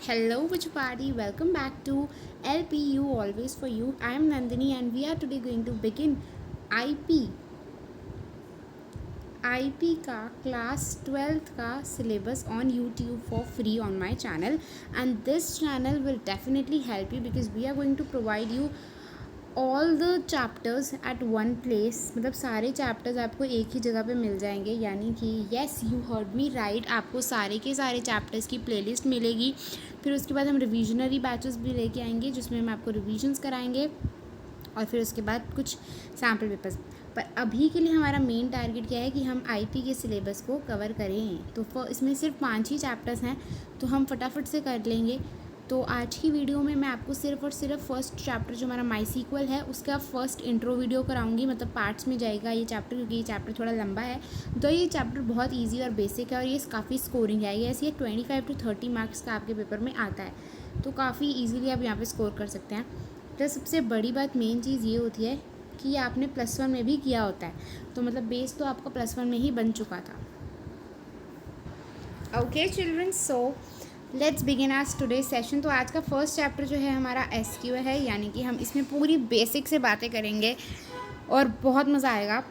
Hello, Vijupadi. Welcome back to LPU Always for You. I am Nandini, and we are today going to begin IP IP का class 12th का syllabus on YouTube for free on my channel, and this channel will definitely help you because we are going to provide you all the chapters at one place. मतलब सारे chapters आपको एक ही जगह पे मिल जाएंगे, यानी कि yes you heard me right, आपको सारे के सारे चैप्टर्स की प्लेलिस्ट मिलेगी। फिर उसके बाद हम रिविजनरी बैचेस भी लेके आएंगे जिसमें हम आपको रिविजन्स कराएंगे, और फिर उसके बाद कुछ सैम्पल पेपर्स। पर अभी के लिए हमारा मेन टारगेट क्या है कि हम आईपी के सिलेबस को कवर करें। तो इसमें सिर्फ 5 ही चैप्टर्स हैं, तो हम फटाफट से कर लेंगे। तो आज की वीडियो में मैं आपको सिर्फ और सिर्फ फर्स्ट चैप्टर जो हमारा माई सीक्वल है उसका फर्स्ट इंट्रो वीडियो कराऊंगी। मतलब पार्ट्स में जाएगा ये चैप्टर, क्योंकि ये चैप्टर थोड़ा लंबा है। तो ये चैप्टर बहुत इजी और बेसिक है, और ये काफ़ी स्कोरिंग है। ये 25 to 30 मार्क्स का आपके पेपर में आता है, तो काफ़ी ईजीली आप यहाँ पर स्कोर कर सकते हैं। तो सबसे बड़ी बात, मेन चीज़ ये होती है कि आपने +1 में भी किया होता है, तो मतलब बेस तो आपका +1 में ही बन चुका था। Okay children, so let's begin आज टुडे सेशन। तो आज का फर्स्ट चैप्टर जो है हमारा SQ है, यानी कि हम इसमें पूरी बेसिक से बातें करेंगे और बहुत मज़ा आएगा।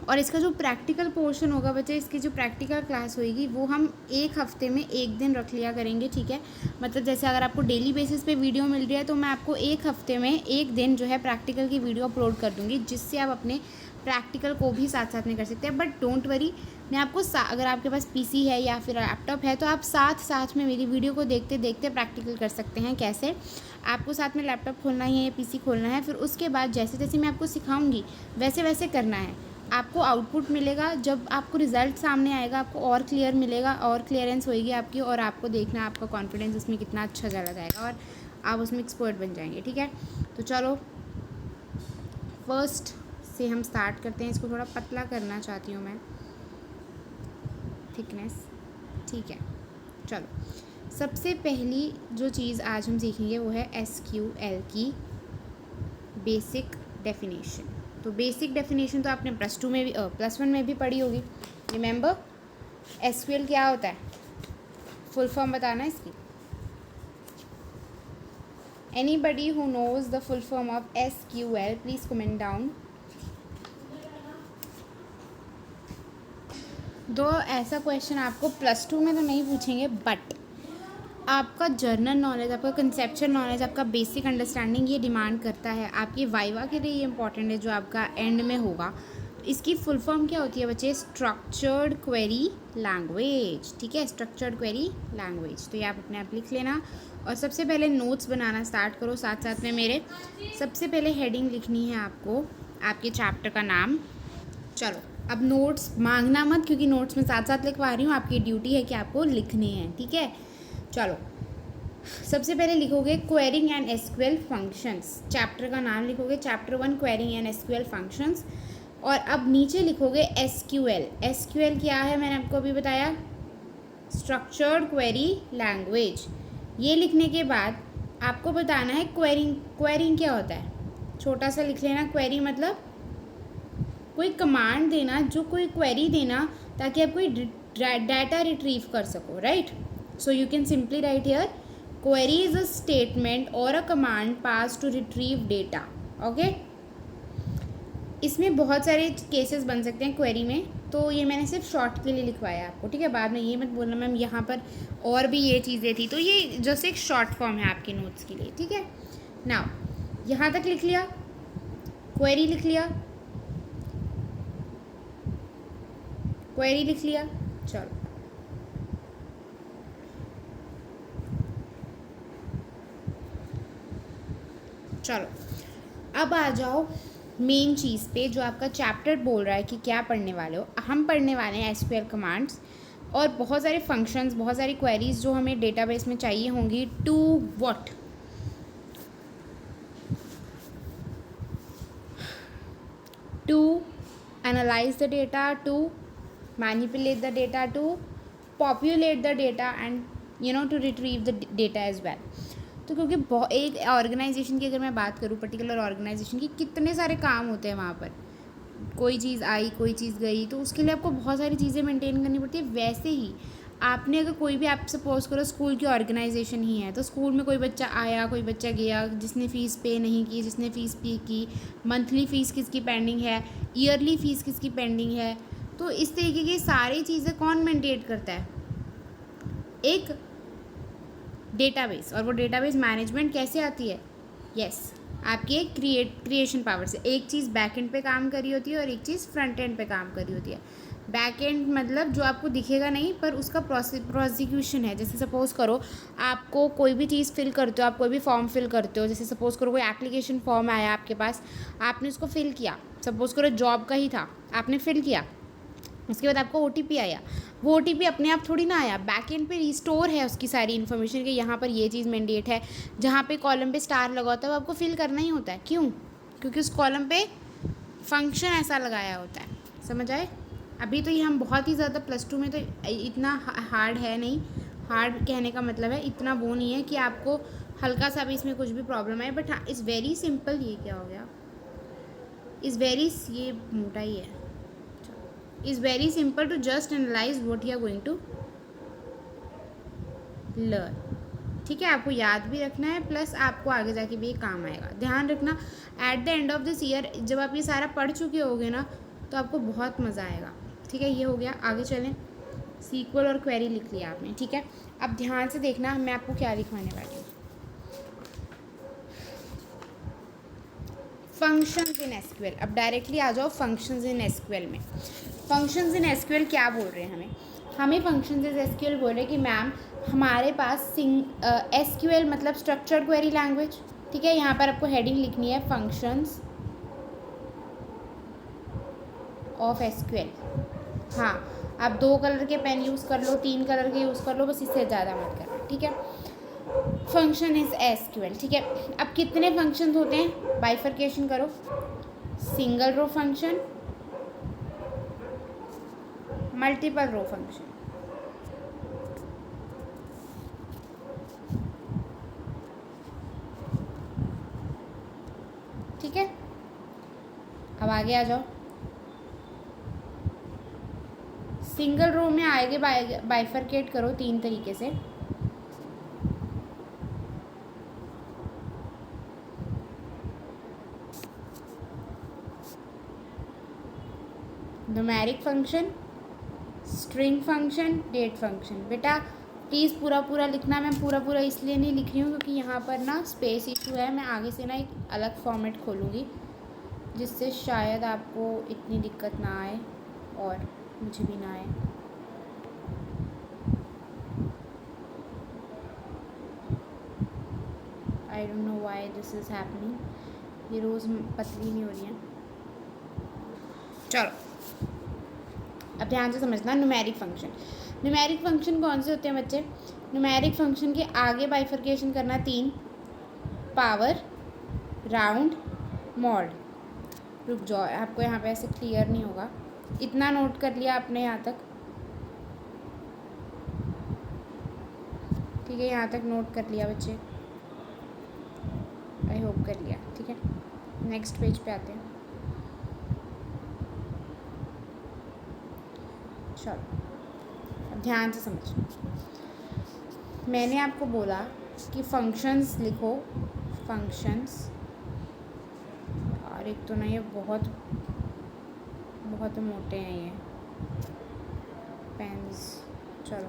और इसका जो प्रैक्टिकल पोर्शन होगा बच्चे, इसकी जो प्रैक्टिकल क्लास होगी वो हम एक हफ्ते में एक दिन रख लिया करेंगे, ठीक है। मतलब जैसे अगर आपको डेली बेसिस पे वीडियो मिल रही है, तो मैं आपको एक हफ्ते में एक दिन जो है प्रैक्टिकल की वीडियो अपलोड कर दूँगी, जिससे आप अपने प्रैक्टिकल को भी साथ साथ में कर सकते हैं। बट डोंट वरी, मैं आपको अगर आपके पास PC है या फिर लैपटॉप है, तो आप साथ साथ में मेरी वीडियो को देखते देखते प्रैक्टिकल कर सकते हैं। कैसे? आपको साथ में लैपटॉप खोलना है या PC खोलना है, फिर उसके बाद जैसे जैसे मैं आपको सिखाऊंगी वैसे वैसे करना है। आपको आउटपुट मिलेगा, जब आपको रिज़ल्ट सामने आएगा आपको और क्लियर मिलेगा, और क्लियरेंस होएगी आपकी, और आपको देखना आपका कॉन्फिडेंस उसमें कितना अच्छा चला जाएगा और आप उसमें एक्सपर्ट बन जाएंगे, ठीक है। तो चलो फर्स्ट से हम स्टार्ट करते हैं। इसको थोड़ा पतला करना चाहती हूँ मैं, थिकनेस, ठीक है। चलो, सबसे पहली जो चीज़ आज हम सीखेंगे वो है SQL की बेसिक डेफिनेशन। तो बेसिक डेफिनेशन तो आपने +2 में भी +1 में भी पढ़ी होगी। रिमेंबर SQL क्या होता है, फुल फॉर्म बताना इसकी। Anybody who knows the full form of SQL please comment down. दो ऐसा क्वेश्चन आपको +2 में तो नहीं पूछेंगे, बट आपका जर्नल नॉलेज, आपका कंसेप्चुअल नॉलेज, आपका बेसिक अंडरस्टैंडिंग ये डिमांड करता है। आपकी वाइवा के लिए ये इंपॉर्टेंट है जो आपका एंड में होगा। इसकी फुल फॉर्म क्या होती है बच्चे? स्ट्रक्चर्ड क्वेरी लैंग्वेज, ठीक है। स्ट्रक्चर्ड क्वेरी लैंग्वेज, तो ये आप अपने आप लिख लेना। और सबसे पहले नोट्स बनाना स्टार्ट करो साथ साथ में मेरे। सबसे पहले हेडिंग लिखनी है आपको, आपके चैप्टर का नाम। चलो, अब नोट्स मांगना मत, क्योंकि नोट्स में साथ साथ लिखवा रही हूँ, आपकी ड्यूटी है कि आपको लिखने हैं, ठीक है। चलो, सबसे पहले लिखोगे quarrying and SQL functions. Chapter का नाम लिखोगे, chapter 1 quarrying and SQL functions. और अब नीचे लिखोगे SQL। SQL क्या है मैंने आपको अभी बताया, स्ट्रक्चर्ड क्वेरी लैंग्वेज। ये लिखने के बाद आपको बताना है क्वेरिंग। क्वेरिंग क्या होता है, छोटा सा लिख लेना। क्वेरी मतलब कोई कमांड देना, जो कोई क्वेरी देना ताकि आप कोई डाटा रिट्रीव कर सको, right. So you can simply write here, query is a statement or a command passed to retrieve data, okay। इसमें बहुत सारे केसेस बन सकते हैं क्वेरी में, तो ये मैंने सिर्फ शॉर्ट के लिए लिखवाया आपको, ठीक है। बाद में ये मत बोलना मैम यहाँ पर और भी ये चीज़ें थी, तो ये जस्ट एक शॉर्ट फॉर्म है आपके नोट्स के लिए, ठीक है। नाउ यहाँ तक लिख लिया, क्वेरी लिख लिया, क्वेरी लिख लिया। चलो, चलो अब आ जाओ मेन चीज़ पे, जो आपका चैप्टर बोल रहा है कि क्या पढ़ने वाले हो। हम पढ़ने वाले हैं SQL कमांड्स और बहुत सारे फंक्शंस, बहुत सारी क्वेरीज जो हमें डेटाबेस में चाहिए होंगी। To what? To analyse the data, to manipulate the data, to populate the data and to retrieve the data as well. तो क्योंकि एक ऑर्गेनाइजेशन की अगर मैं बात करूँ, पर्टिकुलर ऑर्गेनाइजेशन की, कितने सारे काम होते हैं वहाँ पर। कोई चीज़ आई, कोई चीज़ गई, तो उसके लिए आपको बहुत सारी चीज़ें मेंटेन करनी पड़ती है। वैसे ही आपने अगर कोई भी, आप सपोज करो स्कूल की ऑर्गेनाइजेशन ही है, तो स्कूल में कोई बच्चा आया, कोई बच्चा गया, जिसने फ़ीस पे नहीं की, जिसने फ़ीस पे की, मंथली फ़ीस किसकी पेंडिंग है, ईयरली फ़ीस किसकी पेंडिंग है, तो इस तरीके की सारी चीज़ें कौन मेंटेन करता है? एक डेटाबेस। और वो डेटाबेस मैनेजमेंट कैसे आती है? यस, आपकी एक क्रिएशन पावर से। एक चीज़ बैक एंड पे काम कर रही होती है और एक चीज़ फ्रंट एंड पे काम कर रही होती है। बैक एंड मतलब जो आपको दिखेगा नहीं, पर उसका प्रोसिक्यूशन है। जैसे सपोज़ करो आपको कोई भी चीज़ फिल करते हो, आप कोई भी फॉर्म फिल करते हो, जैसे सपोज़ करो कोई एप्लीकेशन फॉर्म आया आपके पास, आपने उसको फिल किया, सपोज़ करो जॉब का ही था, आपने फिल किया, उसके बाद आपको OTP आया, वो OTP अपने आप थोड़ी ना आया, बैक एंड पे रिस्टोर है उसकी सारी इन्फॉर्मेशन कि यहाँ पर ये चीज़ मैंडेट है, जहाँ पे कॉलम पे स्टार लगा होता है वो आपको फिल करना ही होता है। क्यों? क्योंकि उस कॉलम पे फंक्शन ऐसा लगाया होता है। समझ आए? अभी तो ये हम बहुत ही ज़्यादा +2 में तो इतना हार्ड है नहीं, हार्ड कहने का मतलब है इतना वो नहीं है कि आपको हल्का सा भी इसमें कुछ भी प्रॉब्लम आए, बट हाँ इज़ वेरी सिंपल। ये क्या हो गया? इज़ वेरी, ये मोटा ही है। Is very simple to just analyse what you are going to learn. ठीक है, आपको याद भी रखना है, प्लस आपको आगे जाके भी ये काम आएगा। ध्यान रखना, eight the end of this year जब आप ये सारा पढ़ चुके होगे ना, तो आपको बहुत मज़ा आएगा। ठीक है, ये हो गया। आगे चलें। सीक्वल और क्वेरी लिख लिया आपने। ठीक है, अब ध्यान से देखना मैं आपको क्या लिखवाने वाली हूँ। Functions in SQL. अब डायरेक्टली आ जाओ फंक्शंस इन एसक्यूएल में। फंक्शंस इन एसक्यूएल क्या बोल रहे हैं हमें फंक्शंस इन एसक्यूएल बोल रहे हैं कि मैम हमारे पास एसक्यूएल मतलब स्ट्रक्चर्ड क्वेरी लैंग्वेज। ठीक है, यहाँ पर आपको हेडिंग लिखनी है फंक्शंस ऑफ एसक्यूएल। हाँ, आप 2 कलर के पेन यूज़ कर लो, 3 कलर के यूज़ कर लो, बस इससे ज़्यादा मत करना। ठीक है, फंक्शन इज एसक्यूएल। ठीक है, अब कितने फंक्शन होते हैं? बाइफरकेशन करो। सिंगल रो फंक्शन, मल्टीपल रो फंक्शन। ठीक है, अब आगे आ जाओ। सिंगल रो में आगे बाइफरकेट करो 3 तरीके से। Numeric function, string function, date function. बेटा प्लीज़ पूरा लिखना। मैं पूरा इसलिए नहीं लिख रही हूँ क्योंकि यहाँ पर ना स्पेस इशू है। मैं आगे से ना एक अलग फॉर्मेट खोलूँगी जिससे शायद आपको इतनी दिक्कत ना आए और मुझे भी ना आए। I don't know why this is happening. ये रोज़ पतली नहीं हो रही है। चलो अब ध्यान से समझना। न्यूमेरिक फंक्शन कौन से होते हैं बच्चे? न्यूमेरिक फंक्शन के आगे बाइफरकेशन करना 3, पावर, राउंड, मॉड। रुक जाओ, आपको यहाँ पे ऐसे क्लियर नहीं होगा। इतना नोट कर लिया आपने यहाँ तक? ठीक है, यहाँ तक नोट कर लिया बच्चे? आई होप कर लिया। ठीक है, नेक्स्ट पेज पे आते हैं। चलो अब ध्यान से समझो। मैंने आपको बोला कि फंक्शंस लिखो। फंक्शंस, और एक तो ना ये बहुत मोटे हैं ये पेन्स। चलो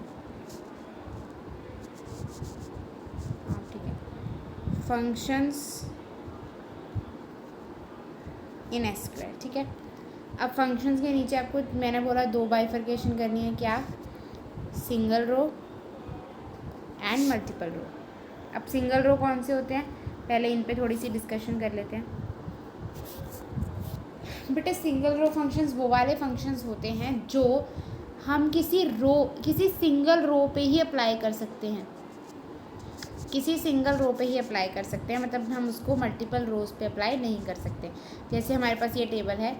हाँ ठीक है, फंक्शंस इन एसक्यूएल। ठीक है, अब फंक्शंस के नीचे आपको मैंने बोला 2 बाइफरकेशन करनी है। क्या? सिंगल रो एंड मल्टीपल रो। अब सिंगल रो कौन से होते हैं? पहले इन पे थोड़ी सी डिस्कशन कर लेते हैं। बेटे सिंगल रो फंक्शंस वो वाले फंक्शंस होते हैं जो हम किसी सिंगल रो पे ही अप्लाई कर सकते हैं। किसी सिंगल रो पे ही अप्लाई कर सकते हैं, मतलब हम उसको मल्टीपल रोज़ पे अप्लाई नहीं कर सकते। जैसे हमारे पास ये टेबल है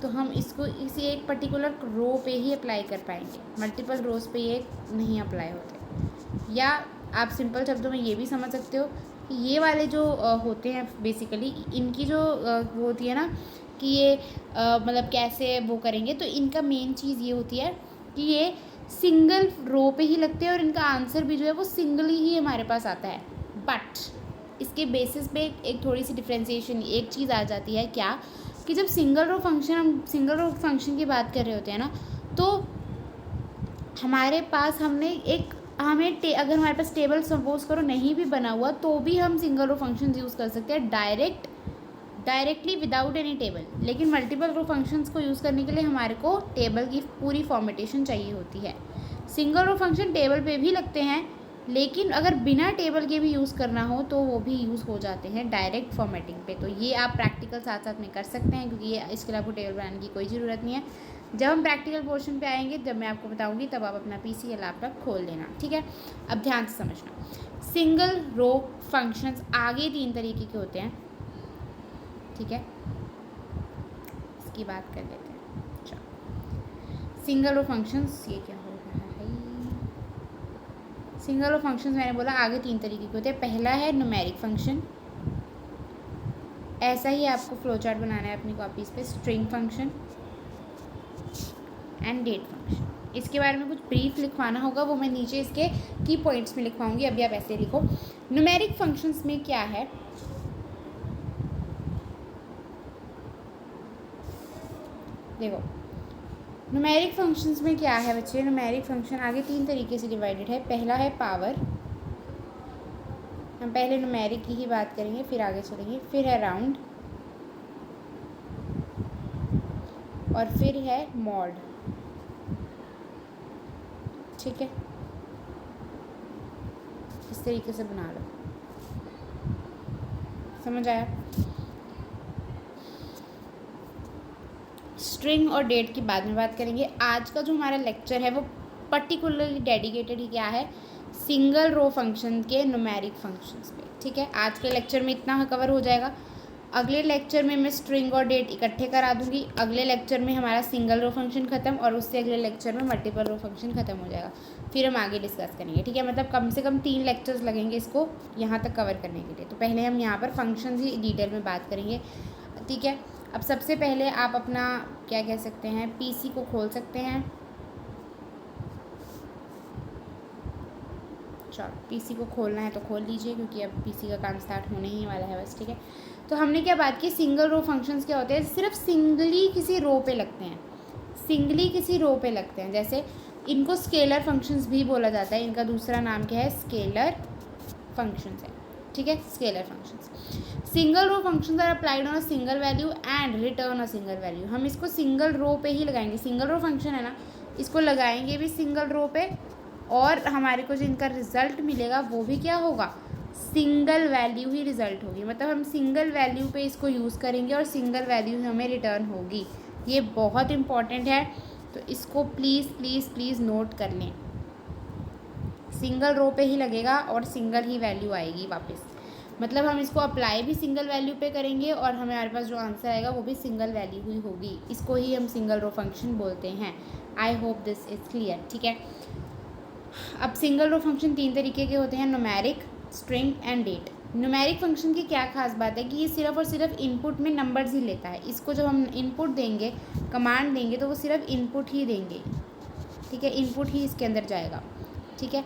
तो हम इसको इसी एक पर्टिकुलर रो पे ही अप्लाई कर पाएंगे, मल्टीपल रोज़ पे ये नहीं अप्लाई होते। या आप सिंपल शब्दों में ये भी समझ सकते हो कि ये वाले जो होते हैं बेसिकली इनकी जो वो होती है ना कि ये मतलब कैसे वो करेंगे, तो इनका मेन चीज़ ये होती है कि ये सिंगल रो पे ही लगते हैं और इनका आंसर भी जो है वो सिंगल ही हमारे पास आता है। बट इसके बेसिस पे एक थोड़ी सी डिफ्रेंसिएशन, एक चीज़ आ जाती है क्या, कि जब हम सिंगल रो फंक्शन की बात कर रहे होते हैं ना, तो हमारे पास अगर हमारे पास टेबल सपोज करो नहीं भी बना हुआ तो भी हम सिंगल रो फंक्शन यूज़ कर सकते हैं डायरेक्टली विदाउट एनी टेबल। लेकिन मल्टीपल रो फंक्शंस को यूज़ करने के लिए हमारे को टेबल की पूरी फॉर्मेटेशन चाहिए होती है। सिंगल रो फंक्शन टेबल पे भी लगते हैं, लेकिन अगर बिना टेबल के भी यूज़ करना हो तो वो भी यूज़ हो जाते हैं डायरेक्ट फॉर्मेटिंग पे। तो ये आप प्रैक्टिकल साथ साथ में कर सकते हैं, क्योंकि ये इसके लिए आपको टेबल बनाने की कोई ज़रूरत नहीं है। जब हम प्रैक्टिकल पोर्शन पे आएंगे, जब मैं आपको बताऊंगी, तब आप अपना पीसी या लैपटॉप खोल देना, ठीक है। अब ध्यान से समझना, सिंगल रो फंक्शंस आगे 3 तरीके के होते हैं, ठीक है। इसकी बात कर लेते हैं। चलो, सिंगल रो फंक्शंस, ये क्या हो रहा है, सिंगल रो फंक्शंस मैंने बोला आगे 3 तरीके के होते हैं। पहला है न्यूमेरिक फंक्शन, ऐसा ही आपको फ्लो चार्ट बनाना है अपनी कॉपीज़ पे, string function and date function. इसके बारे में कुछ ब्रीफ लिखवाना होगा, वो मैं नीचे इसके की पॉइंट्स में लिखवाऊंगी, अभी आप ऐसे लिखो। न्यूमेरिक फंक्शंस में क्या है, देखो न्यूमेरिक फंक्शंस में क्या है बच्चे, न्यूमेरिक फंक्शन आगे 3 तरीके से डिवाइडेड है। पहला है पावर, हम पहले न्यूमेरिक की ही बात करेंगे फिर आगे चलेंगे। फिर है राउंड, और फिर है मॉड, ठीक है। इस तरीके से बना लो, समझ आया। स्ट्रिंग और डेट की बाद में बात करेंगे। आज का जो हमारा लेक्चर है वो पर्टिकुलरली डेडिकेटेड ही क्या है, सिंगल रो फंक्शन के न्यूमेरिक फंक्शंस पे, ठीक है। आज के लेक्चर में इतना कवर हो जाएगा। अगले लेक्चर में मैं स्ट्रिंग और डेट इकट्ठे करा दूंगी। अगले लेक्चर में हमारा सिंगल रो फंक्शन ख़त्म, और उससे अगले लेक्चर में मल्टीपल रो फंक्शन ख़त्म हो जाएगा। फिर हम आगे डिस्कस करेंगे, ठीक है। मतलब कम से कम 3 लेक्चर्स लगेंगे इसको यहाँ तक कवर करने के लिए। तो पहले हम यहाँ पर फंक्शंस ही डिटेल में बात करेंगे, ठीक है। अब सबसे पहले आप अपना क्या कह सकते हैं, पीसी को खोल सकते हैं। चलो, पीसी को खोलना है तो खोल लीजिए, क्योंकि अब पीसी का काम स्टार्ट होने ही वाला है बस, ठीक है। तो हमने क्या बात की, सिंगल रो फंक्शंस क्या होते हैं, सिर्फ सिंगली किसी रो पे लगते हैं, सिंगली किसी रो पे लगते हैं। जैसे इनको स्केलर फंक्शंस भी बोला जाता है, इनका दूसरा नाम क्या है, स्केलर फंक्शंस है, ठीक है। Scalar functions, single row functions are applied on a single value and return a single value. हम इसको सिंगल रो पे ही लगाएंगे, सिंगल रो फंक्शन है ना, इसको लगाएंगे भी सिंगल रो पे, और हमारे को जो इनका रिजल्ट मिलेगा वो भी क्या होगा, सिंगल वैल्यू ही रिजल्ट होगी। मतलब हम सिंगल वैल्यू पे इसको यूज़ करेंगे और सिंगल वैल्यू हमें रिटर्न होगी। ये बहुत इंपॉर्टेंट है, तो इसको प्लीज़ प्लीज़ प्लीज़ नोट कर लें। सिंगल रो पे ही लगेगा और सिंगल ही वैल्यू आएगी वापस। मतलब हम इसको अप्लाई भी सिंगल वैल्यू पे करेंगे और हमारे पास जो आंसर आएगा वो भी सिंगल वैल्यू ही होगी। इसको ही हम सिंगल रो फंक्शन बोलते हैं। I hope this is clear, ठीक है। अब सिंगल रो फंक्शन 3 तरीके के होते हैं, numeric, string and date. Numeric function की क्या खास बात है कि ये सिर्फ और सिर्फ इनपुट में नंबर्स ही लेता है। इसको जब हम इनपुट देंगे, कमांड देंगे, तो वो सिर्फ इनपुट ही देंगे, ठीक है। इनपुट ही इसके अंदर जाएगा, ठीक है।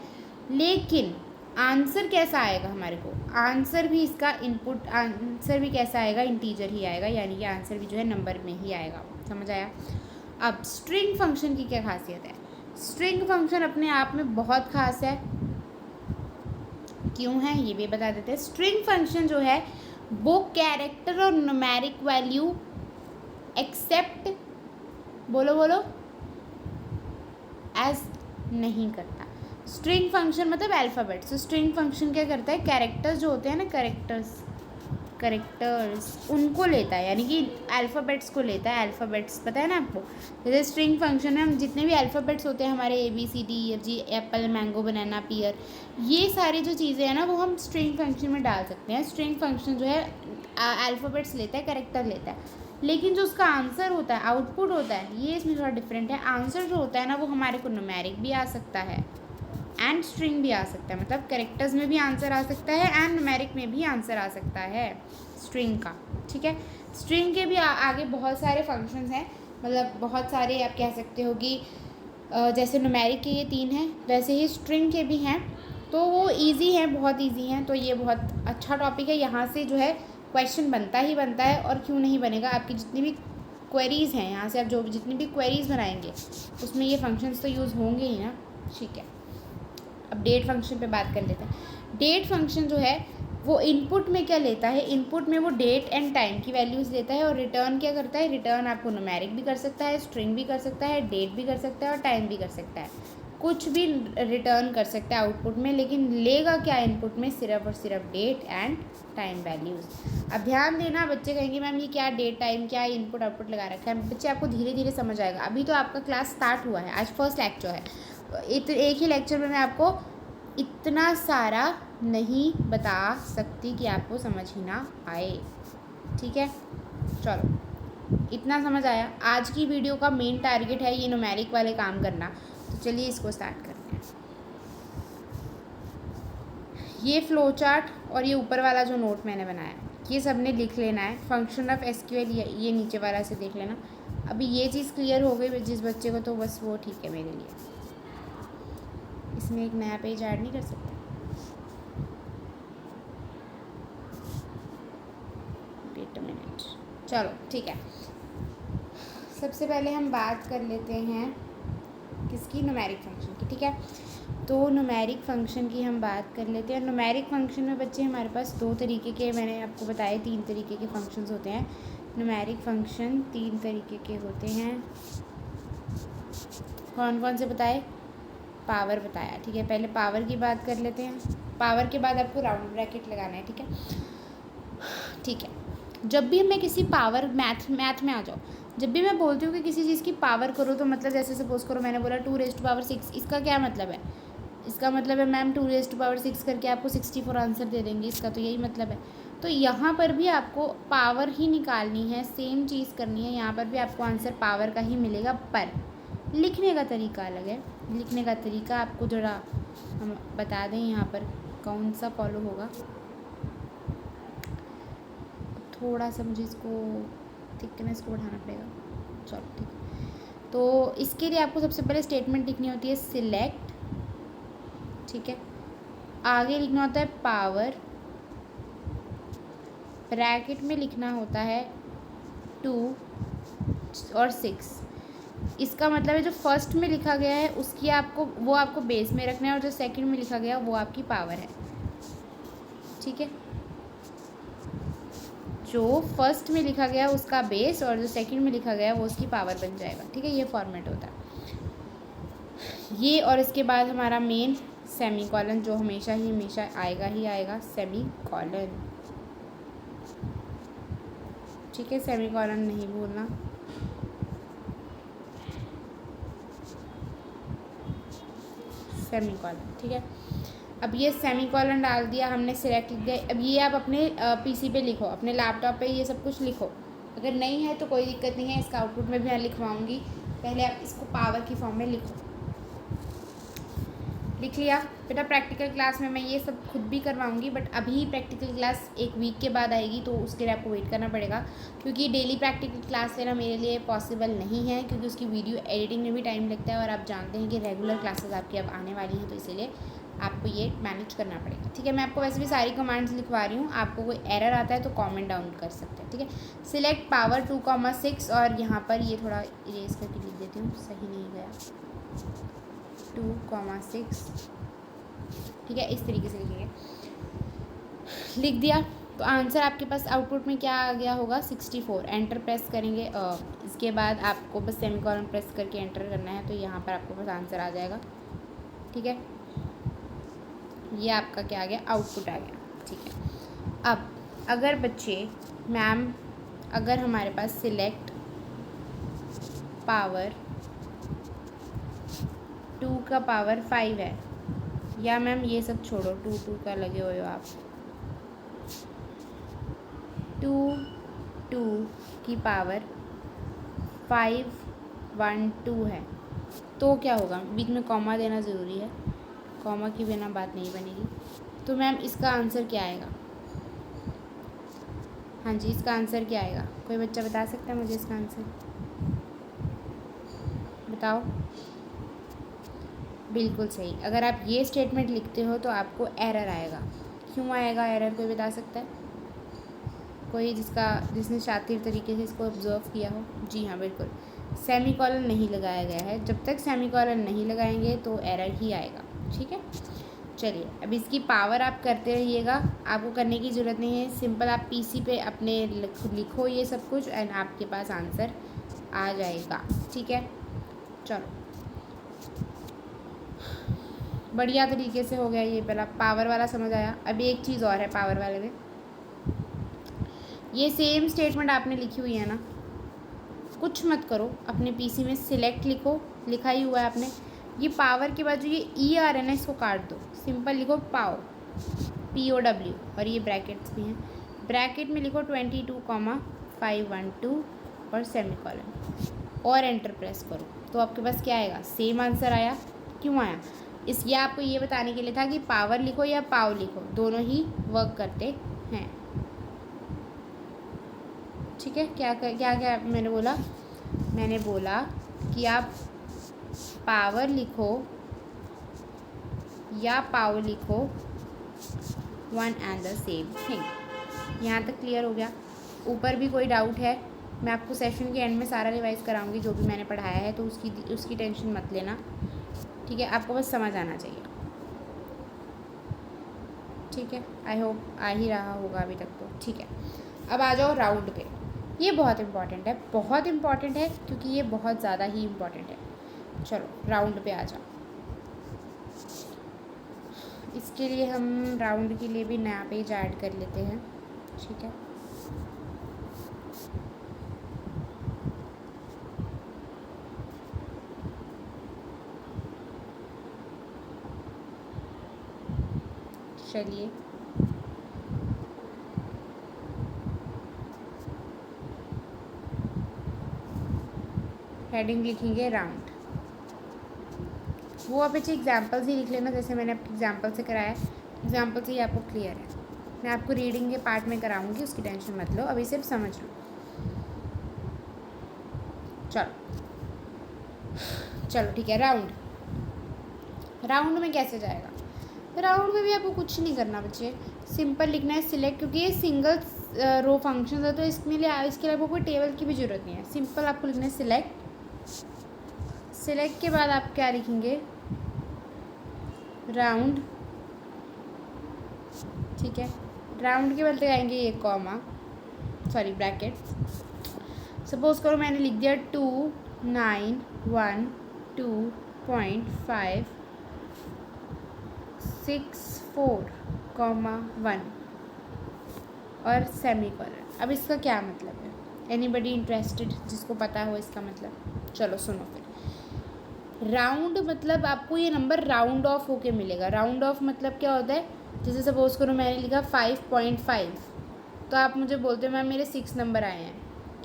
लेकिन आंसर कैसा आएगा हमारे को, आंसर भी इसका इनपुट, आंसर भी कैसा आएगा, इंटीजर ही आएगा, यानी कि आंसर भी जो है नंबर में ही आएगा। समझ आया। अब स्ट्रिंग फंक्शन की क्या खासियत है, स्ट्रिंग फंक्शन अपने आप में बहुत खास है। क्यों है ये भी बता देते हैं। स्ट्रिंग फंक्शन जो है वो कैरेक्टर और न्यूमेरिक वैल्यू एक्सेप्ट, बोलो एज नहीं करता। स्ट्रिंग फंक्शन मतलब अल्फ़ाबेट्स। तो स्ट्रिंग फंक्शन क्या करता है, कैरेक्टर्स जो होते हैं ना, कैरेक्टर्स उनको लेता है, यानी कि अल्फ़ाबेट्स को लेता है। अल्फ़ाबेट्स पता है ना आपको, जैसे स्ट्रिंग फंक्शन में हम जितने भी अल्फ़ाबेट्स होते हैं हमारे ABCD EFG, एप्पल, मैंगो, बनाना, पियर, ये सारी जो चीज़ें हैं ना वो हम स्ट्रिंग फंक्शन में डाल सकते हैं। स्ट्रिंग फंक्शन जो है अल्फ़ाबेट्स लेता है, कैरेक्टर लेता है, लेकिन जो उसका आंसर होता है, आउटपुट होता है, ये इसमें थोड़ा डिफरेंट है। आंसर जो होता है ना वो हमारे को न्यूमेरिक भी आ सकता है एंड स्ट्रिंग भी आ सकता है। मतलब कैरेक्टर्स में भी आंसर आ सकता है एंड न्यूमेरिक में भी आंसर आ सकता है स्ट्रिंग का, ठीक है। स्ट्रिंग के भी आगे बहुत सारे फंक्शंस हैं, मतलब बहुत सारे आप कह सकते हो कि जैसे न्यूमेरिक के ये 3 हैं, वैसे ही स्ट्रिंग के भी हैं, तो वो इजी हैं, बहुत इजी हैं। तो ये बहुत अच्छा टॉपिक है, यहाँ से जो है क्वेश्चन बनता ही बनता है, और क्यों नहीं बनेगा। आपकी जितनी भी क्वेरीज़ हैं, यहाँ से आप जो जितनी भी क्वेरीज़ बनाएंगे उसमें ये फंक्शंस तो यूज़ होंगे ही ना। ठीक है, अब डेट फंक्शन पे बात कर लेते हैं। डेट फंक्शन जो है वो इनपुट में क्या लेता है, इनपुट में वो डेट एंड टाइम की वैल्यूज़ लेता है, और रिटर्न क्या करता है, रिटर्न आपको न्यूमेरिक भी कर सकता है, स्ट्रिंग भी कर सकता है, डेट भी कर सकता है, और टाइम भी कर सकता है। कुछ भी रिटर्न कर सकता है आउटपुट में, लेकिन लेगा क्या इनपुट में, सिर्फ और सिर्फ डेट एंड टाइम वैल्यूज़। अब ध्यान देना, बच्चे कहेंगे मैम ये क्या डेट टाइम क्या इनपुट आउटपुट लगा रखा है। बच्चे आपको धीरे धीरे समझ आएगा, अभी तो आपका क्लास स्टार्ट हुआ है, आज फर्स्ट लेक्चर है, एक ही लेक्चर में मैं आपको इतना सारा नहीं बता सकती कि आपको समझ ही ना आए। ठीक है, चलो इतना समझ आया। आज की वीडियो का मेन टारगेट है ये न्यूमेरिक वाले काम करना, तो चलिए इसको स्टार्ट करते हैं। ये फ्लो चार्ट और ये ऊपर वाला जो नोट मैंने बनाया ये सब ने लिख लेना है। फंक्शन ऑफ एसक्यूएल ये नीचे वाला से देख लेना। अभी ये चीज़ क्लियर हो गई जिस बच्चे को, तो बस वो ठीक है मेरे लिए। इसमें एक नया पेज ऐड नहीं कर सकते। वेट अ मिनट, चलो ठीक है। सबसे पहले हम बात कर लेते हैं किसकी, न्यूमेरिक फंक्शन की। ठीक है, तो न्यूमेरिक फंक्शन की हम बात कर लेते हैं। न्यूमेरिक फंक्शन में बच्चे हमारे पास 2 तरीके के, मैंने आपको बताया 3 तरीके के फंक्शंस होते हैं। न्यूमेरिक फंक्शन 3 तरीके के होते हैं। कौन कौन से बताए, पावर बताया। ठीक है, पहले पावर की बात कर लेते हैं। पावर के बाद आपको राउंड ब्रैकेट लगाना है। ठीक है, ठीक है। जब भी मैं किसी पावर मैथ में आ जाओ, जब भी मैं बोलती हूँ कि किसी चीज़ की पावर करो, तो मतलब जैसे सपोज करो मैंने बोला 2⁻6, इसका क्या मतलब है, इसका मतलब है मैम 2⁻6 करके आपको 64 आंसर दे देंगे, इसका तो यही मतलब है। तो यहाँ पर भी आपको पावर ही निकालनी है, सेम चीज़ करनी है। यहाँ पर भी आपको आंसर पावर का ही मिलेगा, पर लिखने का तरीका अलग है। लिखने का तरीका आपको जरा हम बता दें यहाँ पर कौन सा फॉलो होगा। थोड़ा सा मुझे इसको थिकनेस को बढ़ाना पड़ेगा। चलो ठीक है, तो इसके लिए आपको सबसे पहले स्टेटमेंट लिखनी होती है सिलेक्ट। ठीक है, आगे लिखना होता है पावर, ब्रैकेट में लिखना होता है 2 और 6। इसका मतलब है जो फर्स्ट में लिखा गया है उसकी वो आपको बेस में रखना है, और जो सेकंड में लिखा गया वो आपकी पावर है। ठीक है, जो फर्स्ट में लिखा गया उसका बेस, और जो सेकंड में लिखा गया वो उसकी पावर बन जाएगा। ठीक है, ये फॉर्मेट होता है ये। और इसके बाद हमारा मेन सेमीकोलन, जो हमेशा आएगा ही आएगा, सेमीकोलन। ठीक है, सेमीकोलन नहीं भूलना। सेमीकोलन, ठीक है। अब ये सेमीकोलन डाल दिया हमने, सिलेक्ट लिख दिया। अब ये आप अपने पीसी पे लिखो, अपने लैपटॉप पे ये सब कुछ लिखो। अगर नहीं है तो कोई दिक्कत नहीं है, इसका आउटपुट में भी मैं लिखवाऊंगी। पहले आप इसको पावर की फॉर्म में लिखो। लिख लिया बेटा, प्रैक्टिकल क्लास में मैं ये सब खुद भी करवाऊंगी, बट अभी प्रैक्टिकल क्लास 1 वीक के बाद आएगी, तो उसके लिए आपको वेट करना पड़ेगा, क्योंकि डेली प्रैक्टिकल क्लास लेना मेरे लिए पॉसिबल नहीं है, क्योंकि उसकी वीडियो एडिटिंग में भी टाइम लगता है, और आप जानते हैं कि रेगुलर क्लासेस आपकी अब आने वाली हैं, तो इसीलिए आपको ये मैनेज करना पड़ेगा। ठीक है, मैं आपको वैसे भी सारी कमांड्स लिखवा रही हूँ। आपको कोई एरर आता है तो कमेंट डाउन कर सकते हैं। ठीक है, सिलेक्ट पावर 2,6, और यहाँ पर ये थोड़ा इरेज करके लिख देती हूँ, सही नहीं गया, 2,6। ठीक है, इस तरीके से लिखेंगे। लिख दिया तो आंसर आपके पास आउटपुट में क्या आ गया होगा, 64। एंटर प्रेस करेंगे, इसके बाद आपको बस सेमीकोलन प्रेस करके एंटर करना है, तो यहाँ पर आपको बस आंसर आ जाएगा। ठीक है, ये आपका क्या आ गया, आउटपुट आ गया। ठीक है, अब अगर बच्चे मैम अगर हमारे पास सिलेक्ट पावर 2 का पावर 5 है, या मैम ये सब छोड़ो, 2 का लगे हुए हो आप, 2 की पावर 512 है, तो क्या होगा, बीच में कॉमा देना ज़रूरी है, कॉमा के बिना बात नहीं बनेगी। तो मैम इसका आंसर क्या आएगा, हाँ जी इसका आंसर क्या आएगा, कोई बच्चा बता सकता है मुझे इसका आंसर, बताओ। बिल्कुल सही। अगर आप ये स्टेटमेंट लिखते हो तो आपको एरर आएगा। क्यों आएगा एरर, कोई बता सकता है? कोई जिसने शातिर तरीके से इसको ऑब्जर्व किया हो। जी हाँ, बिल्कुल। सेमीकोलन नहीं लगाया गया है। जब तक सेमीकोलन नहीं लगाएंगे तो एरर ही आएगा। ठीक है, चलिए अब इसकी पावर आप करते रहिएगा, आपको करने की ज़रूरत नहीं है। सिंपल आप पीसी पे अपने लिखो ये सब कुछ एंड आपके पास आंसर आ जाएगा। ठीक है, चलो बढ़िया तरीके से हो गया। ये पहला पावर वाला समझ आया। अभी एक चीज़ और है पावर वाले में, ये सेम स्टेटमेंट आपने लिखी हुई है ना, कुछ मत करो, अपने पीसी में सिलेक्ट लिखो, लिखा ही हुआ है आपने। ये पावर के बाद जो ये ई आ रहा है ना, इसको काट दो, सिंपल लिखो पाओ, POW, और ये ब्रैकेट्स भी हैं। ब्रैकेट में लिखो 22,512 और सेमीकोलन और एंटर प्रेस करो, तो आपके पास क्या आएगा? सेम आंसर आया। क्यों आया? ये आपको ये बताने के लिए था कि पावर लिखो या पाव लिखो, दोनों ही वर्क करते हैं। ठीक है, क्या क्या क्या मैंने बोला? मैंने बोला कि आप पावर लिखो या पाव लिखो, one and the same thing. यहाँ तक क्लियर हो गया? ऊपर भी कोई डाउट है? मैं आपको सेशन के एंड में सारा रिवाइज़ कराऊंगी जो भी मैंने पढ़ाया है, तो उसकी टेंशन मत लेना। ठीक है, आपको बस समझ आना चाहिए। ठीक है, आई होप आ ही रहा होगा अभी तक तो। ठीक है, अब आ जाओ राउंड पे। ये बहुत इम्पॉर्टेंट है, बहुत इम्पॉर्टेंट है, क्योंकि ये बहुत ज़्यादा ही इम्पॉर्टेंट है। चलो राउंड पे आ जाओ। इसके लिए हम राउंड के लिए भी नया पेज ऐड कर लेते हैं। ठीक है, चलिए हेडिंग लिखेंगे राउंड। वो आप अच्छे एग्जाम्पल्स ही लिख लेना, जैसे मैंने आपके एग्जाम्पल से कराया है। एग्जाम्पल से ही आपको क्लियर है। मैं आपको रीडिंग के पार्ट में कराऊंगी, उसकी टेंशन मत लो, अभी सिर्फ समझ लो। चलो ठीक है, राउंड में कैसे जाएगा? राउंड में भी आपको कुछ नहीं करना बच्चे, सिंपल लिखना है सिलेक्ट, क्योंकि ये सिंगल रो फंक्शन है, तो इसके लिए आपको कोई टेबल की भी ज़रूरत नहीं है। सिंपल आपको लिखना है सिलेक्ट के बाद आप क्या लिखेंगे? राउंड। ठीक है, राउंड के बाद लगाएंगे ये ब्रैकेट। सपोज करो मैंने लिख दिया 2912.564,1 और सेमीकोलन। अब इसका क्या मतलब है? एनीबडी इंटरेस्टेड, जिसको पता हो इसका मतलब? चलो सुनो फिर। राउंड मतलब आपको ये नंबर राउंड ऑफ होके मिलेगा। राउंड ऑफ मतलब क्या होता है? जैसे सपोज करो मैंने लिखा 5.5, तो आप मुझे बोलते हो मैम मेरे 6 नंबर आए हैं।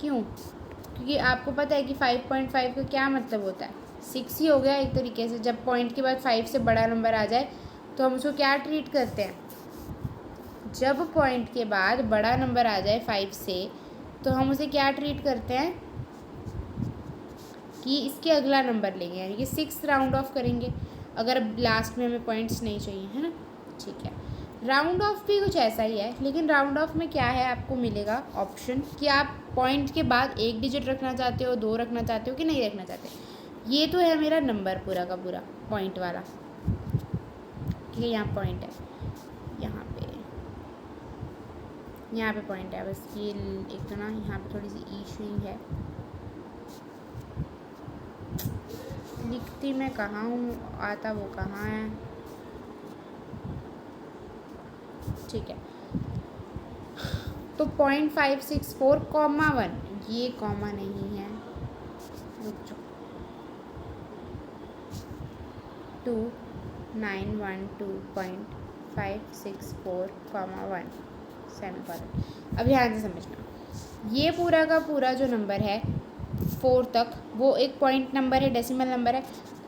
क्यों? क्योंकि आपको पता है कि 5.5 का क्या मतलब होता है? 6 ही हो गया एक तरीके से। जब पॉइंट के बाद 5 से बड़ा नंबर आ जाए तो हम उसको क्या ट्रीट करते हैं? जब पॉइंट के बाद बड़ा नंबर आ जाए 5 से, तो हम उसे क्या ट्रीट करते हैं कि इसके अगला नंबर लेंगे, यानी कि 6 राउंड ऑफ करेंगे, अगर लास्ट में हमें पॉइंट्स नहीं चाहिए, है ना? ठीक है, राउंड ऑफ भी कुछ ऐसा ही है, लेकिन राउंड ऑफ में क्या है? आपको मिलेगा ऑप्शन कि आप पॉइंट के बाद 1 डिजिट रखना चाहते हो, 2 रखना चाहते हो कि नहीं रखना चाहते। ये तो है मेरा नंबर पूरा का पूरा पॉइंट वाला। ठीक है, यहाँ पॉइंट है, यहाँ पे पॉइंट है, बस ये एक तो ना यहाँ पे थोड़ी सी इशू ही है। लिखती मैं कहाँ हूँ, आता वो कहाँ है। ठीक है, तो 0.564,1, ये कॉमा नहीं है, रुक जाओ, 2912.564,1 सेमीकोलन। अब ध्यान से समझना, ये पूरा का पूरा जो नंबर है 4 तक, वो एक पॉइंट नंबर है, डेसिमल नंबर है।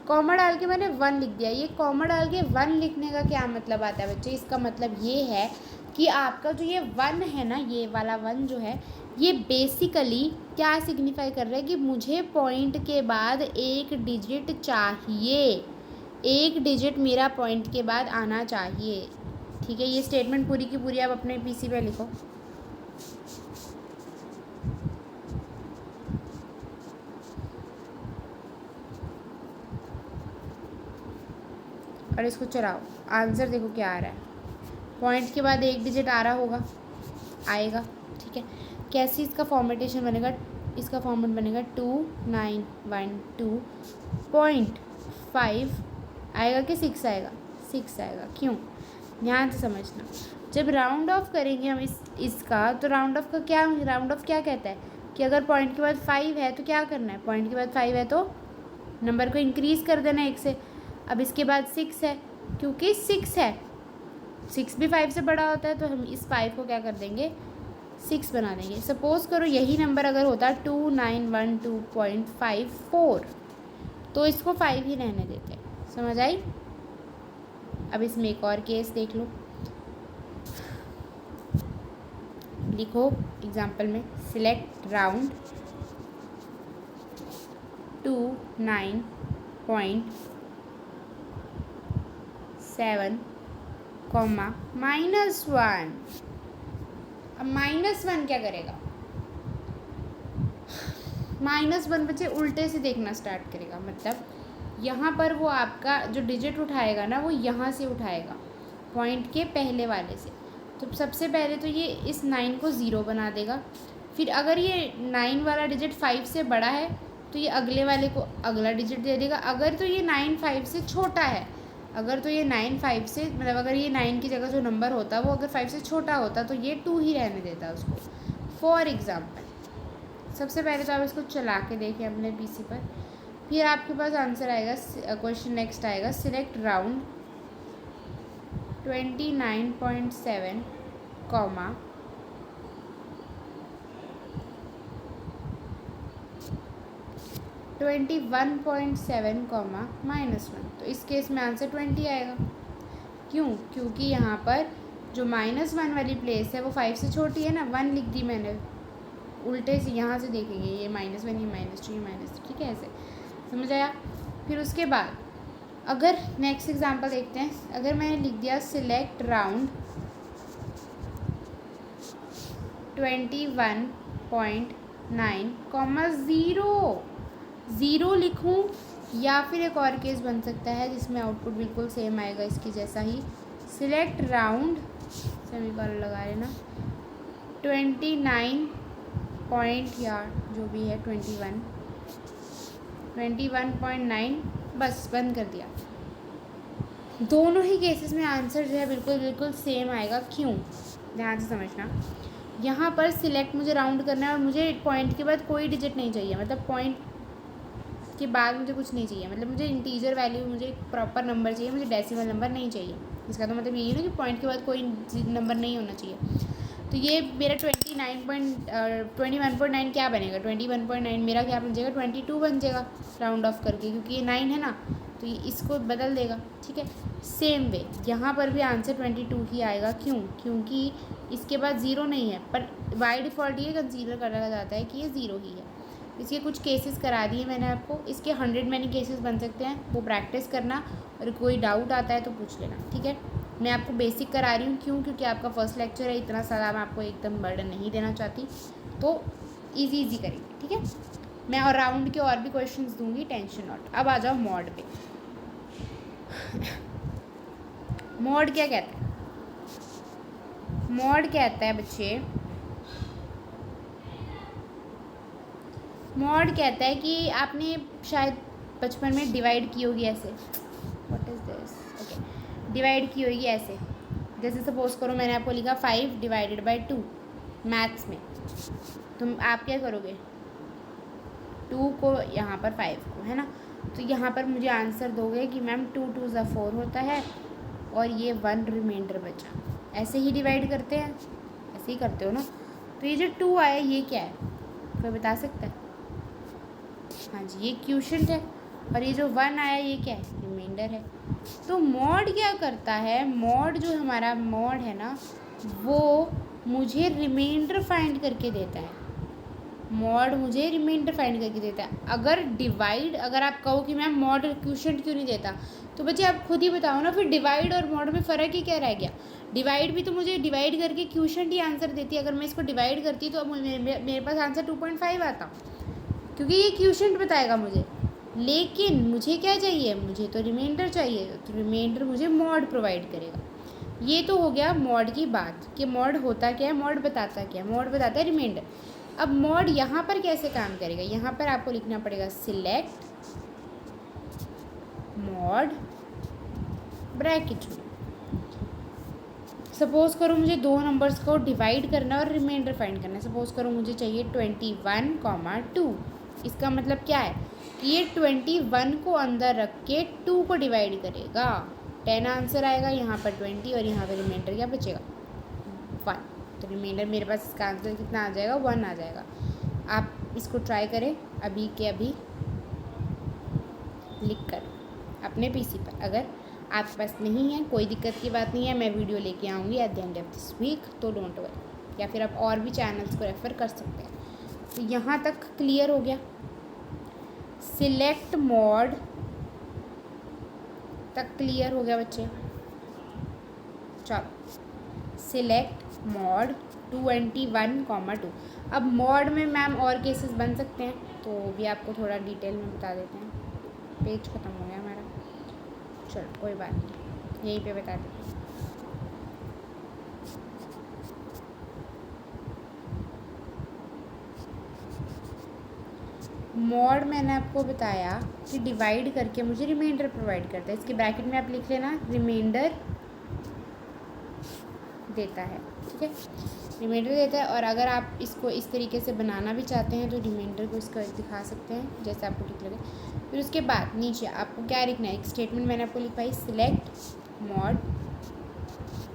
कॉमा डाल के मैंने 1 लिख दिया। ये कॉमा डाल के 1 लिखने का क्या मतलब आता है बच्चे? इसका मतलब ये है कि आपका जो ये 1 है ना, ये वाला 1 जो है, ये बेसिकली क्या सिग्निफाई कर रहा है कि मुझे पॉइंट के बाद 1 डिजिट चाहिए। एक डिजिट मेरा पॉइंट के बाद आना चाहिए। ठीक है, ये स्टेटमेंट पूरी की पूरी आप अपने पीसी पे लिखो। और इसको चलाओ, आंसर देखो क्या आ रहा है। पॉइंट के बाद एक डिजिट आ रहा होगा, आएगा। ठीक है, कैसे इसका फॉर्मेटेशन बनेगा, इसका फॉर्मेट बनेगा 2912.5 आएगा कि 6 आएगा, 6 आएगा। क्यों, ध्यान से समझना। जब राउंड ऑफ करेंगे हम इसका, तो राउंड ऑफ क्या कहता है कि अगर पॉइंट के बाद 5 है तो क्या करना है, पॉइंट के बाद 5 है तो नंबर को इंक्रीज़ कर देना 1 से। अब इसके बाद 6 है, क्योंकि 6 है, 6 भी 5 से बड़ा होता है, तो हम इस 5 को क्या कर देंगे, 6 बना देंगे। सपोज़ करो यही नंबर अगर होता 2912.54, तो इसको 5 ही रहने देते। समझ आई। अब इसमें एक और केस देख लो, लिखो एग्जाम्पल में, सिलेक्ट राउंड 29.7, -1। अब -1 क्या करेगा, -1 बच्चे उल्टे से देखना स्टार्ट करेगा। मतलब यहाँ पर वो आपका जो डिजिट उठाएगा ना, वो यहाँ से उठाएगा, पॉइंट के पहले वाले से। तो सबसे पहले तो ये इस 9 को 0 बना देगा। फिर अगर ये 9 वाला डिजिट 5 से बड़ा है तो ये अगले वाले को अगला डिजिट दे देगा। अगर तो ये 9 5 से छोटा है, अगर तो ये 9 5 से, मतलब अगर ये 9 की जगह जो नंबर होता वो अगर 5 से छोटा होता तो ये 2 ही रहने देता उसको। फॉर एग्ज़ाम्पल, सबसे पहले तो आप इसको चला के देखें अपने पीसी पर, फिर आपके पास आंसर आएगा। क्वेश्चन नेक्स्ट आएगा, सिलेक्ट राउंड 29.7, 21.7, -1। तो इस केस में आंसर 20 आएगा। क्यों, क्योंकि यहाँ पर जो -1 वाली प्लेस है वो 5 से छोटी है ना, 1 लिख दी मैंने। उल्टे से यहाँ से देखेंगे, ये -1, ये -2, ये -3। ठीक है, ऐसे समझ आया। फिर उसके बाद अगर नेक्स्ट एग्जांपल देखते हैं, अगर मैंने लिख दिया सिलेक्ट राउंड 21.9, 0 लिखूँ, या फिर एक और केस बन सकता है जिसमें आउटपुट बिल्कुल सेम आएगा इसकी जैसा ही, सिलेक्ट राउंड, सेमीकोलन लगा लेना, 29 पॉइंट या जो भी है 21.9, बस बंद कर दिया। दोनों ही केसेस में आंसर जो है बिल्कुल सेम आएगा। क्यों, ध्यान से समझना। यहाँ पर सिलेक्ट मुझे राउंड करना है और मुझे पॉइंट के बाद कोई डिजिट नहीं चाहिए, मतलब पॉइंट के बाद मुझे कुछ नहीं चाहिए, मतलब मुझे इंटीजर वैल्यू, मुझे एक प्रॉपर नंबर चाहिए, मुझे डेसिमल नंबर नहीं चाहिए। इसका तो मतलब यही है ना कि पॉइंट के बाद कोई नंबर नहीं होना चाहिए। तो ये मेरा 21.9 क्या बनेगा, 21.9 मेरा क्या बन जाएगा, 22 बन जाएगा राउंड ऑफ करके, क्योंकि ये 9 है ना, तो ये इसको बदल देगा। ठीक है, सेम वे यहाँ पर भी आंसर 22 ही आएगा। क्यों, क्योंकि इसके बाद 0 नहीं है, पर बाय डिफ़ॉल्ट ये कंसीडर करा जाता है कि ये 0 ही है। इसके कुछ केसेस करा दिए मैंने आपको, इसके 100 मैनी केसेस बन सकते हैं, वो प्रैक्टिस करना, और कोई डाउट आता है तो पूछ लेना। ठीक है, मैं आपको बेसिक करा रही हूँ, क्यों, क्योंकि आपका फर्स्ट लेक्चर है, इतना सारा मैं आपको एकदम बर्डन नहीं देना चाहती, तो इजी करेंगे। ठीक है, मैं और राउंड के और भी क्वेश्चंस दूंगी, टेंशन नॉट। अब आ जाओ मॉड पे। मॉड क्या कहता है, मॉड कहता है बच्चे, मॉड कहता है कि आपने शायद बचपन में डिवाइड की होगी ऐसे, what is this, okay, divide की होगी ऐसे। जैसे सपोज करो मैंने आपको लिखा 5 डिवाइडेड बाई 2 मैथ्स में, तुम आप क्या करोगे, 2 को यहाँ पर 5 को, है ना, तो यहाँ पर मुझे आंसर दोगे कि मैम 2 2 ज़ा 4 होता है और ये 1 रिमाइंडर बचा। ऐसे ही डिवाइड करते हैं, ऐसे ही करते हो ना। तो ये जो 2 आया ये क्या है, कोई बता सकता है? हाँ जी, ये क्वोशिएंट है। और ये जो 1 आया ये क्या है, रिमाइंडर है। तो मॉड क्या करता है, मॉड जो हमारा मॉड है ना, वो मुझे रिमाइंडर फाइंड करके देता है। मॉड मुझे रिमाइंडर फाइंड करके देता है। अगर आप कहो कि मैम मॉड क्वोशिएंट क्यों नहीं देता, तो बच्चे आप खुद ही बताओ ना, फिर डिवाइड और मॉड में फ़र्क ही क्या रह गया। डिवाइड भी तो मुझे डिवाइड करके क्वोशिएंट ही आंसर देती है। अगर मैं इसको डिवाइड करती तो अब मेरे पास आंसर 2.5 आता, क्योंकि ये क्वोशिएंट बताएगा मुझे। लेकिन मुझे क्या चाहिए, मुझे तो रिमाइंडर चाहिए, तो रिमाइंडर मुझे मॉड प्रोवाइड करेगा। ये तो हो गया मॉड की बात कि मॉड होता क्या है, मॉड बताता क्या है। मॉड बताता है रिमाइंडर। अब मॉड यहाँ पर कैसे काम करेगा, यहाँ पर आपको लिखना पड़ेगा सिलेक्ट मॉड ब्रैकेट में। सपोज करो मुझे दो नंबर्स को डिवाइड करना और रिमाइंडर फाइंड करना है। सपोज करो मुझे चाहिए 21,2। इसका मतलब क्या है कि ये 21 को अंदर रख के 2 को डिवाइड करेगा, 10 आंसर आएगा, यहाँ पर 20 और यहाँ पर रिमाइंडर क्या बचेगा 1। तो रिमाइंडर मेरे पास इसका आंसर कितना आ जाएगा 1 आ जाएगा। आप इसको ट्राई करें अभी के अभी लिख कर अपने पीसी पर। अगर आपके पास नहीं है कोई दिक्कत की बात नहीं है, मैं वीडियो लेके आऊँगी at the end of this week, तो डोंट वरी। या फिर आप और भी चैनल्स को रेफ़र कर सकते हैं। तो यहाँ तक क्लियर हो गया, सिलेक्ट मॉड तक क्लियर हो गया बच्चे। चलो सिलेक्ट मॉड 21,2। अब मॉड में मैम और केसेस बन सकते हैं, तो भी आपको थोड़ा डिटेल में बता देते हैं। पेज ख़त्म हो गया हमारा, चलो कोई बात नहीं, यहीं पे बता देते हैं। मॉड मैंने आपको बताया कि डिवाइड करके मुझे रिमाइंडर प्रोवाइड करता है। इसके ब्रैकेट में आप लिख लेना रिमाइंडर देता है, ठीक है, रिमाइंडर देता है। और अगर आप इसको इस तरीके से बनाना भी चाहते हैं तो रिमाइंडर को इसको दिखा सकते हैं जैसे आपको ठीक लगे। फिर उसके बाद नीचे आपको क्या लिखना है, एक स्टेटमेंट मैंने आपको लिखवाई, सिलेक्ट मॉड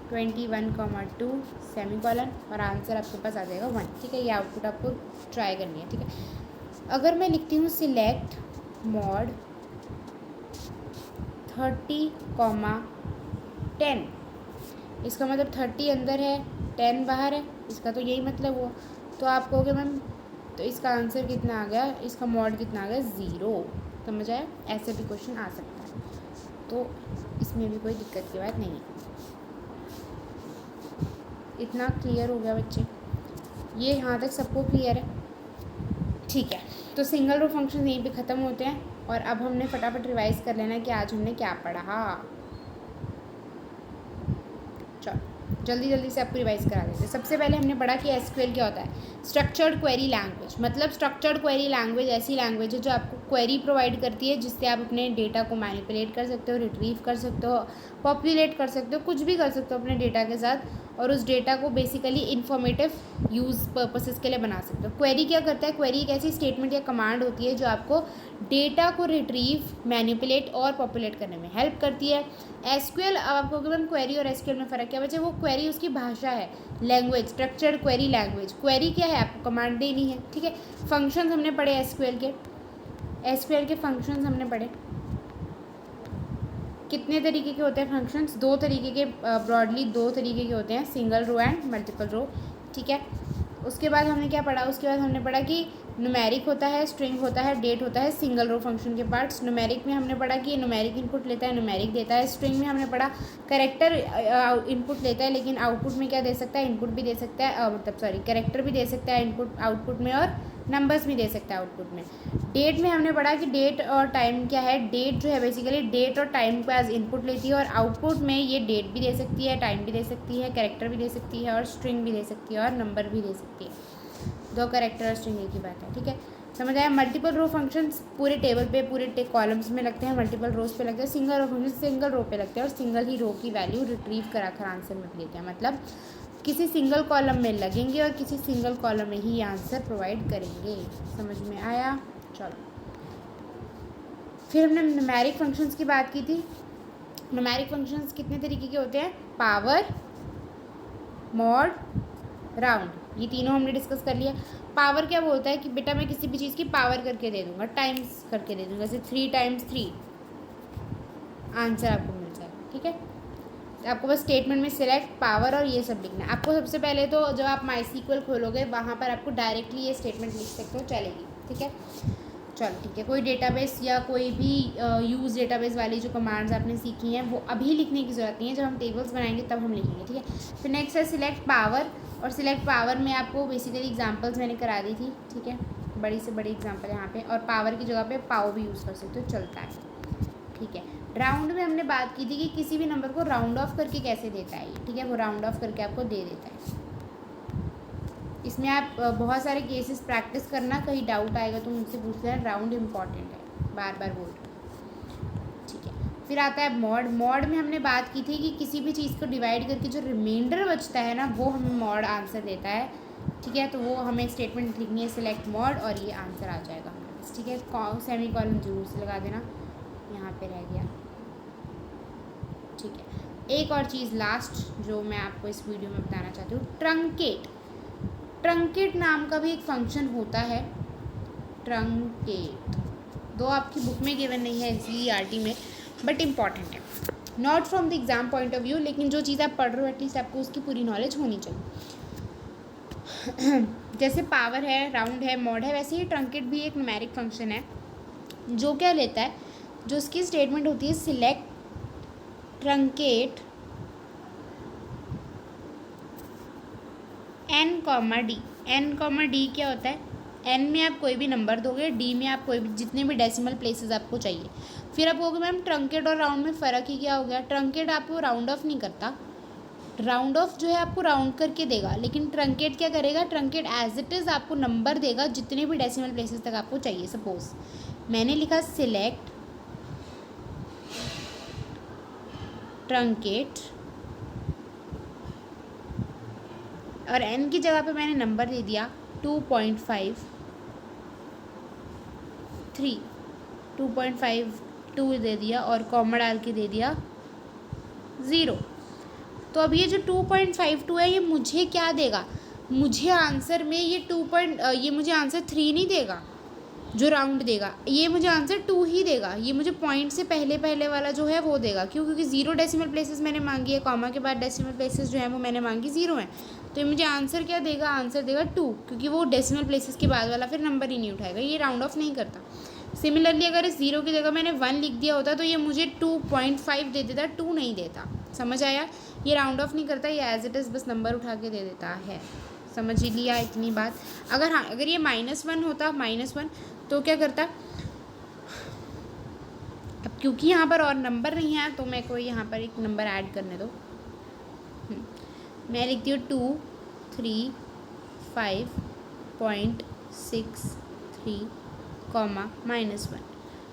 21,2 सेमीकोलन, और आंसर आपके पास आ जाएगा 1, ठीक है। ये आउटपुट आपको ट्राई करनी है, ठीक है। अगर मैं लिखती हूँ सिलेक्ट मॉड 30,10, इसका मतलब 30 अंदर है 10 बाहर है, इसका तो यही मतलब हुआ। तो आप कहोगे मैम तो इसका आंसर कितना आ गया, इसका मॉड कितना आ गया 0। समझ आया, ऐसे भी क्वेश्चन आ सकता है, तो इसमें भी कोई दिक्कत की बात नहीं है। इतना क्लियर हो गया बच्चे, ये यहाँ तक सबको क्लियर है, ठीक है। तो सिंगल रो फंक्शन यहीं पे ख़त्म होते हैं। और अब हमने फटाफट रिवाइज कर लेना कि आज हमने क्या पढ़ा। चलो जल्दी जल्दी से आपको रिवाइज करा देते हैं। सबसे पहले हमने पढ़ा कि एसक्यूएल क्या होता है, स्ट्रक्चर्ड क्वेरी लैंग्वेज। मतलब स्ट्रक्चर्ड क्वेरी लैंग्वेज ऐसी लैंग्वेज है जो आपको क्वेरी प्रोवाइड करती है, जिससे आप अपने डेटा को मैनिपुलेट कर सकते हो, रिट्रीव कर सकते हो, पॉपुलेट कर सकते हो, कुछ भी कर सकते हो अपने डेटा के साथ, और उस डेटा को बेसिकली इन्फॉर्मेटिव यूज़ पर्पसेस के लिए बना सकते हो। क्वेरी क्या करता है, क्वेरी एक ऐसी स्टेटमेंट या कमांड होती है जो आपको डेटा को रिट्रीव, मैनिपुलेट और पॉपुलेट करने में हेल्प करती है। एसक्यूएल, अब आपको मैम क्वेरी और एसक्यूएल में फ़र्क क्या बचे, वो क्वेरी उसकी भाषा है, language, structured query language. Query क्या है, आपको कमांड देनी है, ठीक है। फंक्शंस हमने पढ़े एसक्यूएल के फंक्शंस हमने पढ़े। कितने तरीके के होते हैं फंक्शंस, 2 तरीके के, ब्रॉडली 2 तरीके के होते हैं, सिंगल रो एंड मल्टीपल रो, ठीक है। उसके बाद हमने क्या पढ़ा, उसके बाद हमने पढ़ा कि न्यूमेरिक होता है, स्ट्रिंग होता है, डेट होता है, सिंगल रो फंक्शन के पार्ट्स। न्यूमेरिक में हमने पढ़ा कि न्यूमेरिक इनपुट लेता है, न्यूमेरिक देता है। स्ट्रिंग में हमने पढ़ा कैरेक्टर इनपुट लेता है, लेकिन आउटपुट में क्या दे सकता है, इनपुट भी दे सकता है, कैरेक्टर भी दे सकता है इनपुट आउटपुट में, और नंबर्स भी दे सकता है आउटपुट में। डेट में हमने पढ़ा कि डेट और टाइम क्या है, डेट जो है बेसिकली डेट और टाइम को एज इनपुट लेती है, और आउटपुट में ये डेट भी दे सकती है, टाइम भी दे सकती है, कैरेक्टर भी दे सकती है, और स्ट्रिंग भी दे सकती है, और नंबर भी दे सकती है। 2 कैरेक्टर और स्ट्रिंग एक ही बात है, ठीक है, समझ आया। मल्टीपल रो फंक्शंस पूरे टेबल पे, पूरे कॉलम्स में लगते हैं, मल्टीपल रोज पे लगते हैं। Single row function single row पे लगते हैं, और सिंगल ही रो की वैल्यू रिट्रीव करा कर आंसर में देते हैं। मतलब किसी सिंगल कॉलम में लगेंगे और किसी सिंगल कॉलम में ही आंसर प्रोवाइड करेंगे। समझ में आया, चलो। फिर हमने न्यूमेरिक फंक्शंस की बात की थी। न्यूमेरिक फंक्शंस कितने तरीके के होते हैं, पावर, मॉड, राउंड, ये तीनों हमने डिस्कस कर लिया। पावर क्या बोलता है कि बेटा मैं किसी भी चीज़ की पावर करके दे दूंगा, टाइम्स करके दे दूंगा, जैसे 3 × 3 आंसर आपको मिल जाएगा, ठीक है। आपको बस स्टेटमेंट में सिलेक्ट, पावर और ये सब लिखना है। आपको सबसे पहले तो जब आप MySQL खोलोगे वहाँ पर आपको डायरेक्टली ये स्टेटमेंट लिख सकते हो, चलेगी, ठीक है। चलो ठीक है, कोई डेटाबेस या कोई भी यूज़ डेटाबेस वाली जो कमांड्स आपने सीखी हैं वो अभी लिखने की ज़रूरत नहीं है, जब हम टेबल्स बनाएंगे तब हम लिखेंगे, ठीक है। फिर नेक्स्ट है सिलेक्ट पावर, और सिलेक्ट पावर में आपको बेसिकली एग्जांपल्स मैंने करा दी थी, ठीक है, बड़ी से बड़ी एग्जांपल यहाँ पे, और पावर की जगह पे पाव भी यूज़ कर सकते हो, चलता है, ठीक है। राउंड में हमने बात की थी कि किसी भी नंबर को राउंड ऑफ करके कैसे देता है, ठीक है, वो राउंड ऑफ करके आपको दे देता है। इसमें आप बहुत सारे केसेस प्रैक्टिस करना, कहीं डाउट आएगा तो मुझसे पूछ लेना, राउंड इम्पॉर्टेंट है, बार बार बोल रही हूँ, ठीक है। फिर आता है मॉड। मॉड में हमने बात की थी कि किसी भी चीज़ को डिवाइड करके जो रिमाइंडर बचता है ना, वो हमें मॉड आंसर देता है, ठीक है। तो वो हमें स्टेटमेंट लिखनी है सिलेक्ट मॉड, और ये आंसर आ जाएगा हमारे पास, ठीक है। सेमी कॉलन जरूर से लगा देना, यहाँ पे रह गया, ठीक है। एक और चीज़ लास्ट जो मैं आपको इस वीडियो में बताना चाहती हूँ, ट्रंकेट। ट्रंकेट नाम का भी एक फंक्शन होता है, ट्रंकेट, दो आपकी बुक में गिवन नहीं है NCERT में, बट इम्पॉर्टेंट है, not from the exam point of view, लेकिन जो चीज़ आप पढ़ रहे हो एटलीस्ट आपको उसकी पूरी नॉलेज होनी चाहिए। जैसे पावर है, राउंड है, मॉड है, वैसे ही ट्रंकेट भी एक न्यूमेरिक फंक्शन है, जो क्या लेता है, जो उसकी स्टेटमेंट होती है select truncate n, d। n, d क्या होता है, n में आप कोई भी नंबर दोगे, d में आप कोई भी जितने भी डेसिमल प्लेसेस आपको चाहिए। फिर आप कहोगे मैम ट्रंकेट और राउंड में फ़र्क ही क्या हो गया। ट्रंकेट आपको राउंड ऑफ नहीं करता, राउंड ऑफ जो है आपको राउंड करके देगा, लेकिन ट्रंकेट क्या करेगा, ट्रंकेट एज इट इज़ आपको नंबर देगा जितने भी डेसिमल प्लेसेस तक आपको चाहिए। सपोज मैंने लिखा सिलेक्ट ट्रंकेट, और n की जगह पे मैंने नंबर दे दिया 2.53, 2.52 दे दिया, और कॉमा डाल के दे दिया 0। तो अब ये जो 2.52 है ये मुझे क्या देगा, मुझे आंसर में ये ये मुझे आंसर 3 नहीं देगा जो राउंड देगा, ये मुझे आंसर 2 ही देगा। ये मुझे पॉइंट से पहले वाला जो है वो देगा, क्यों, क्योंकि 0 डेसिमल प्लेसेस मैंने मांगी है, कॉमा के बाद डेसिमल प्लेसेस जो है वो मैंने मांगी 0 है, तो ये मुझे आंसर क्या देगा, आंसर देगा 2, क्योंकि वो डेसिमल प्लेसेस के बाद वाला फिर नंबर ही नहीं उठाएगा, ये राउंड ऑफ नहीं करता। सिमिलरली अगर इस 0 की जगह मैंने 1 लिख दिया होता तो ये मुझे 2.5 दे देता, 2 नहीं देता। समझ आया, ये राउंड ऑफ नहीं करता, ये एज इट इज़ बस नंबर उठा के दे देता है। समझ ही लिया इतनी बात। अगर हाँ, अगर ये -1 होता, -1, तो क्या करता, अब क्योंकि यहाँ पर और नंबर नहीं है तो मेरे को यहाँ पर एक नंबर ऐड करने दो। मैं लिखती हूँ 235.63, -1।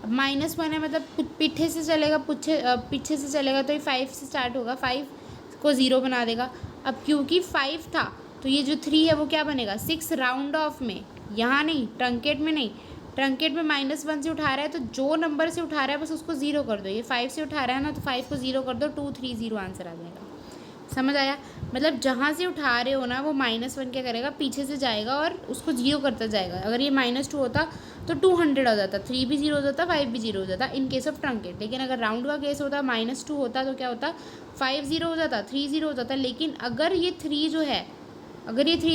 अब -1 है मतलब पीछे से चलेगा, पीछे से चलेगा तो ये 5 से स्टार्ट होगा, 5 को 0 बना देगा। अब क्योंकि 5 था तो ये जो 3 है वो क्या बनेगा, 6 राउंड ऑफ में, यहाँ नहीं, ट्रंकेट में नहीं, ट्रंकेट में -1 से उठा रहा है तो जो नंबर से उठा रहा है बस उसको 0 कर दो। ये 5 से उठा रहा है ना, तो 5 को 0 कर दो, 230 आंसर आ जाएगा। समझ आया, मतलब जहाँ से उठा रहे हो ना वो -1 क्या करेगा, पीछे से जाएगा और उसको 0 करता जाएगा। अगर ये -2 होता तो 200 हो जाता, 3 भी 0 हो जाता, 5 भी 0 हो जाता इन केस ऑफ ट्रंकेट। लेकिन अगर राउंड का केस होता, -2 होता तो क्या होता, 5 0 हो जाता, 3 0 हो जाता। लेकिन अगर ये 3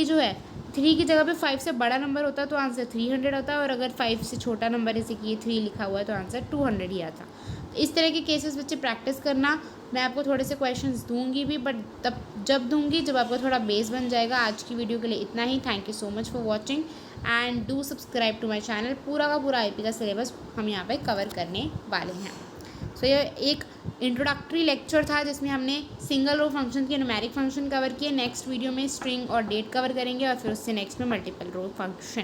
जो है, 3 की जगह पे 5 से बड़ा नंबर होता तो आंसर 300 आता, और अगर 5 से छोटा नंबर जैसे कि ये 3 लिखा हुआ है तो आंसर 200 ही आता। तो इस तरह के केसेस बच्चे प्रैक्टिस करना। मैं आपको थोड़े से क्वेश्चंस दूंगी भी, बट जब दूंगी जब आपको थोड़ा बेस बन जाएगा। आज की वीडियो के लिए इतना ही। Thank you so much for watching and do subscribe to my channel. पूरा का पूरा IP का सिलेबस हम यहाँ पे कवर करने वाले हैं। सो ये एक इंट्रोडक्टरी लेक्चर था जिसमें हमने सिंगल रो फंक्शन के न्यूमेरिक फंक्शन कवर किए। नेक्स्ट वीडियो में स्ट्रिंग और डेट कवर करेंगे, और फिर उससे नेक्स्ट में मल्टीपल रो फंक्शन।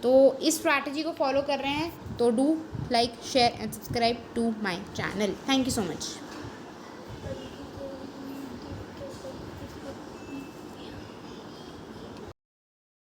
तो इस स्ट्रैटेजी को फॉलो कर रहे हैं तो do like, share and subscribe to my channel. Thank you so much.